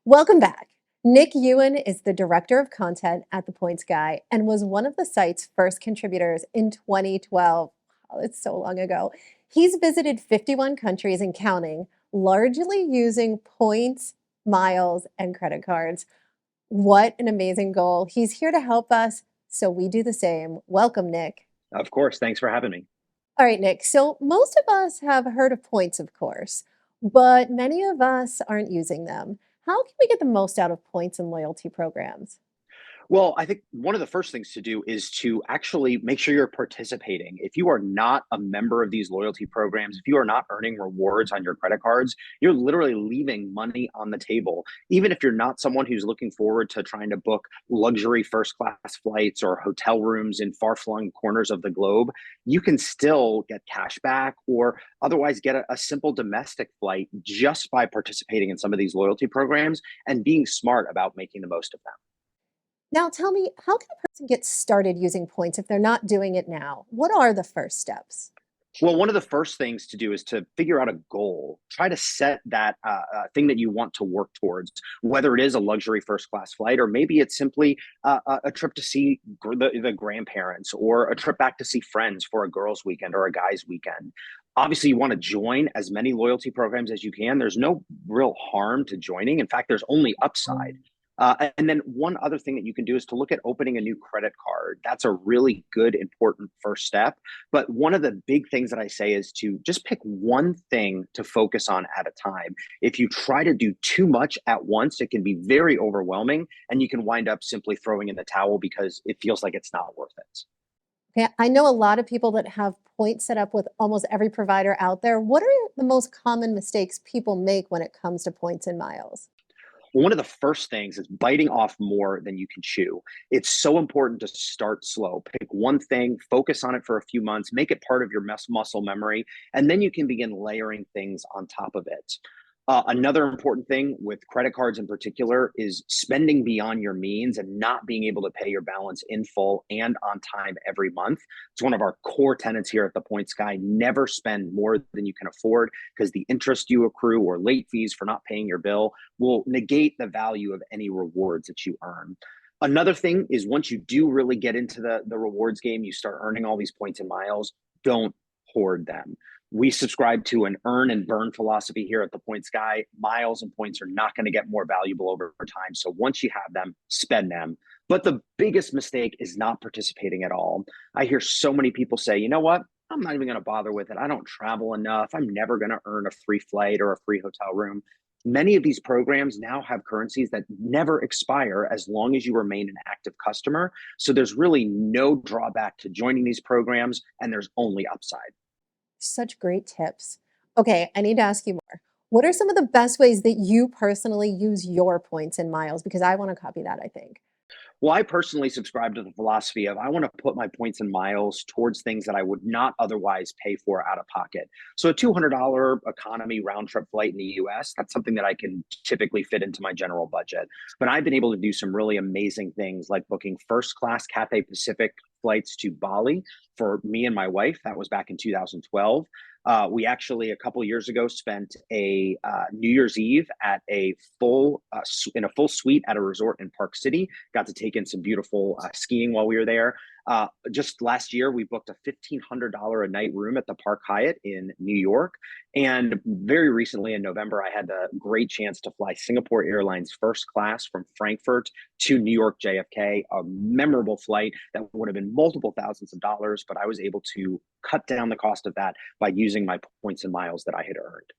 Welcome back. Nick Ewen is the director of content at The Points Guy and was one of the site's first contributors in 2012. Oh, it's so long ago. He's visited 51 countries and counting, largely using points, miles, and credit cards. What an amazing goal. He's here to help us, so we do the same. Welcome, Nick. Of course. Thanks for having me. All right, Nick. So most of us have heard of points, of course, but many of us aren't using them. How can we get the most out of points and loyalty programs? Well, I think one of the first things to do is to actually make sure you're participating. If you are not a member of these loyalty programs, if you are not earning rewards on your credit cards, you're literally leaving money on the table. Even if you're not someone who's looking forward to trying to book luxury first class flights or hotel rooms in far flung corners of the globe, you can still get cash back or otherwise get a simple domestic flight just by participating in some of these loyalty programs and being smart about making the most of them. Now, tell me, how can a person get started using points if they're not doing it now? What are the first steps? Well, one of the first things to do is to figure out a goal. Try to set that thing that you want to work towards, whether it is a luxury first class flight or maybe it's simply a trip to see the grandparents or a trip back to see friends for a girls' weekend or a guys' weekend. Obviously, you want to join as many loyalty programs as you can. There's no real harm to joining. In fact, there's only upside. And then one other thing that you can do is to look at opening a new credit card. That's a really good, important first step. But one of the big things that I say is to just pick one thing to focus on at a time. If you try to do too much at once, it can be very overwhelming and you can wind up simply throwing in the towel because it feels like it's not worth it. Okay, I know a lot of people that have points set up with almost every provider out there. What are the most common mistakes people make when it comes to points and miles? Well, one of the first things is biting off more than you can chew. It's so important to start slow. Pick one thing, focus on it for a few months, make it part of your muscle memory, and then you can begin layering things on top of it. Another important thing with credit cards in particular is spending beyond your means and not being able to pay your balance in full and on time every month. It's one of our core tenets here at the Points Guy. Never spend more than you can afford because the interest you accrue or late fees for not paying your bill will negate the value of any rewards that you earn. Another thing is once you do really get into the rewards game, you start earning all these points and miles, don't hoard them. We subscribe to an earn and burn philosophy here at the Points Guy. Miles and points are not going to get more valuable over time. So once you have them, spend them. But the biggest mistake is not participating at all. I hear so many people say, you know what? I'm not even going to bother with it. I don't travel enough. I'm never going to earn a free flight or a free hotel room. Many of these programs now have currencies that never expire as long as you remain an active customer. So there's really no drawback to joining these programs, and there's only upside. Such great tips. Okay, I need to ask you more. What are some of the best ways that you personally use your points and miles? Because I want to copy that, I think. Well, I personally subscribe to the philosophy of I want to put my points and miles towards things that I would not otherwise pay for out of pocket. So a $200 economy round trip flight in the US, that's something that I can typically fit into my general budget. But I've been able to do some really amazing things like booking first class Cathay Pacific flights to Bali for me and my wife. That was back in 2012. We actually a couple years ago spent a New Year's Eve at a in a full suite at a resort in Park City. Got to take in some beautiful skiing while we were there. Just last year, we booked a $1,500 a night room at the Park Hyatt in New York. And very recently in November, I had the great chance to fly Singapore Airlines first class from Frankfurt to New York JFK, a memorable flight that would have been multiple thousands of dollars, but I was able to cut down the cost of that by using my points and miles that I had earned.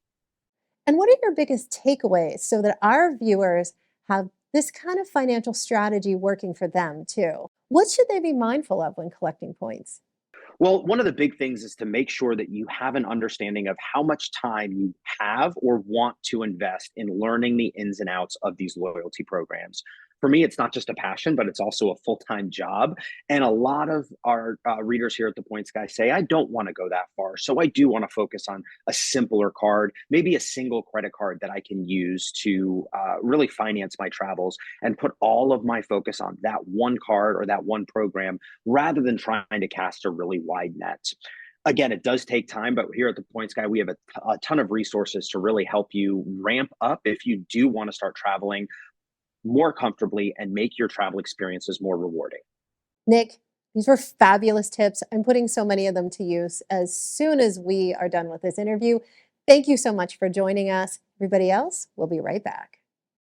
And what are your biggest takeaways so that our viewers have this kind of financial strategy working for them too? What should they be mindful of when collecting points? Well, one of the big things is to make sure that you have an understanding of how much time you have or want to invest in learning the ins and outs of these loyalty programs. For me, it's not just a passion, but it's also a full time job. And a lot of our readers here at the Points Guy say, I don't want to go that far. So I do want to focus on a simpler card, maybe a single credit card that I can use to really finance my travels and put all of my focus on that one card or that one program rather than trying to cast a really wide net. Again, it does take time, but here at the Points Guy, we have a ton of resources to really help you ramp up if you do want to start traveling more comfortably and make your travel experiences more rewarding. Nick, these were fabulous tips. I'm putting so many of them to use as soon as we are done with this interview. Thank you so much for joining us. Everybody else, we'll be right back.